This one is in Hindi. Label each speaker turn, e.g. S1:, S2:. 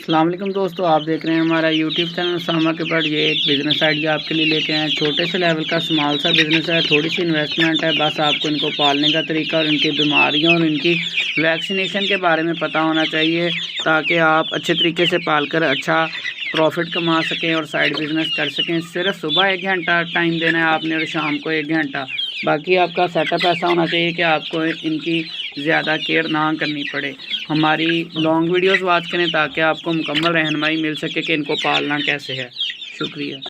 S1: अस्सलाम वालेकुम दोस्तों, आप देख रहे हैं हमारा यूट्यूब चैनल सामा के पर। ये एक बिज़नेस आइडिया आपके लिए लेके आए हैं। छोटे से लेवल का स्मॉल सा बिज़नेस है, थोड़ी सी इन्वेस्टमेंट है। बस आपको इनको पालने का तरीका और इनकी बीमारियों और इनकी वैक्सीनेशन के बारे में पता होना चाहिए, ताकि आप अच्छे तरीके से पाल कर अच्छा प्रॉफिट कमा सकें और साइड बिज़नेस कर सकें। सिर्फ सुबह 1 घंटा टाइम देना है आपने और शाम को 1 घंटा। बाकी आपका सेटअप ऐसा होना चाहिए कि आपको इनकी ज़्यादा केयर ना करनी पड़े। हमारी लॉन्ग वीडियोस वॉच करें ताकि आपको मुकम्मल रहनुमाई मिल सके कि इनको पालना कैसे है। शुक्रिया।